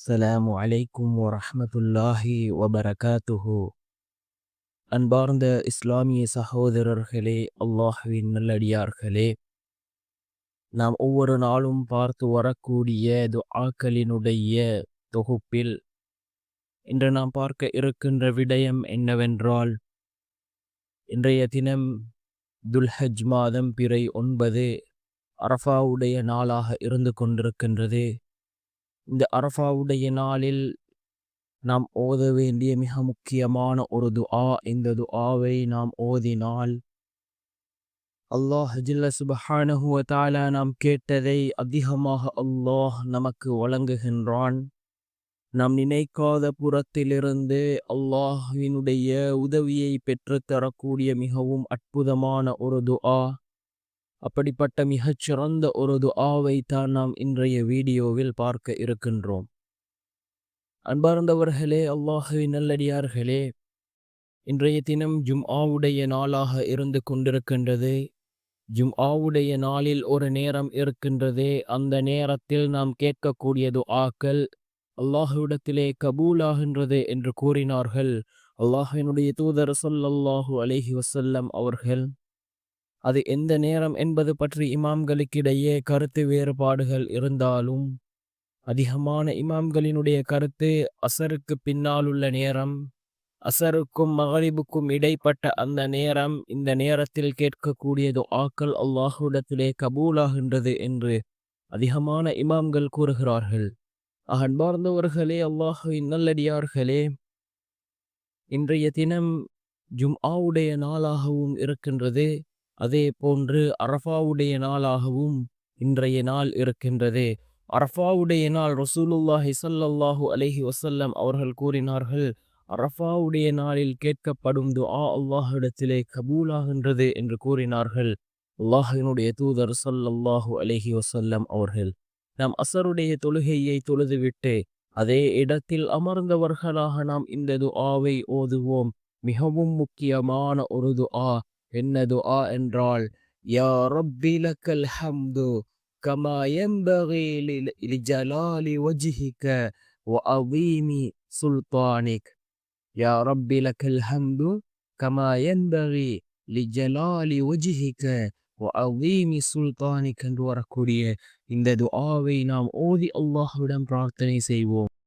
அஸ்ஸலாமு அலைக்கும் வரஹ்மத்துல்லாஹி வபரகாத்துஹு. அன்பார்ந்த இஸ்லாமிய சகோதரர்களே, அல்லாஹ்வின் நல்லடியார்களே, நாம் ஒவ்வொரு நாளும் பார்த்து வரக்கூடிய துஆக்களினுடைய தொகுப்பில் இன்று நாம் பார்க்க இருக்கின்ற விடயம் என்னவென்றால், இன்றைய தினம் துல்ஹஜ் மாதம் பிறை 9 அரஃபாவுடைய நாளாக இருந்து கொண்டிருக்கின்றது. இந்த அரஃபாவுடைய நாளில் நாம் ஓத வேண்டிய மிக முக்கியமான ஒரு துஆ. இந்த துஆவை நாம் ஓதினால் அல்லாஹ் ஜல்ல சுப்ஹானஹு வ தஆலா நாம் கேட்டதை அதிகமாக அல்லாஹ் நமக்கு வழங்குகின்றான். நாம் நினைக்காத புறத்திலிருந்து அல்லாஹ்வினுடைய உதவியை பெற்றுத்தரக்கூடிய மிகவும் அற்புதமான ஒரு துஆ. அப்படிப்பட்ட மிகச்சிறந்த ஒரு துஆவை தான் நாம் இன்றைய வீடியோவில் பார்க்க இருக்கின்றோம். அன்பார்ந்தவர்களே, அல்லாஹ்வின் நல்லடியார்களே, இன்றைய தினம் ஜும்ஆவுடைய நாளாக இருந்து கொண்டிருக்கின்றது. ஜும்ஆவுடைய நாளில் ஒரு நேரம் இருக்கின்றதே, அந்த நேரத்தில் நாம் கேட்கக்கூடிய துஆக்கள் அல்லாஹ்விடத்திலே கபூலாகின்றது என்று கூறினார்கள் அல்லாஹ்வினுடைய தூதர் ஸல்லல்லாஹு அலைஹி வஸல்லம் அவர்கள். அது எந்த நேரம் என்பது பற்றி இமாம்களுக்கிடையே கருத்து வேறுபாடுகள் இருந்தாலும் அதிகமான இமாம்களினுடைய கருத்து அசருக்கு பின்னால் உள்ள நேரம், அசருக்கும் மகரிபுக்கும் இடைப்பட்ட அந்த நேரம், இந்த நேரத்தில் கேட்கக்கூடிய துஆக்கள் அல்லாஹ்விடத்திலே கபூலாகின்றது என்று அதிகமான இமாம்கள் கூறுகிறார்கள். அன்பார்ந்தவர்களே, அல்லாஹ்வின் நல்லடியார்களே, இன்றைய தினம் ஜும்ஆவுடைய நாளாகவும் இருக்கின்றது. அதே போன்று அரஃபாவுடைய நாளாகவும் இன்றைய நாள் இருக்கின்றது. அரஃபாவுடைய நாள் ரசூலுல்லாஹி ஸல்லல்லாஹு அலைஹி வஸல்லம் அவர்கள் கூறினார்கள், அரஃபாவுடைய நாளில் கேட்கப்படும் துஆ அல்லாஹ்விடத்திலே கபூலாகின்றது என்று கூறினார்கள் அல்லாஹ்வினுடைய தூதர் ஸல்லல்லாஹு அலைஹி வஸல்லம் அவர்கள். நாம் அசருடைய தொழுகையை தொழுதுவிட்டு அதே இடத்தில் அமர்ந்தவர்களாக நாம் இந்த துஆவை ஓதுவோம். மிகவும் முக்கியமான ஒரு துஆ. என்ன துஆ என்றால், யா ரப்பி லக்கல் ஹம்து கமா யன்பகி லிஜலாலி வஜ்ஹிக வ அதீமி சுல்தானிக். யா ரப்பி லக்கல் ஹம்து கமா யன்பகி லிஜலாலி வஜ்ஹிக வ அதீமி சுல்தானிக் என்று வரக்கூடிய இந்த துஆவை நாம் ஓதி அல்லாஹ்விடம் பிரார்த்தனை செய்வோம்.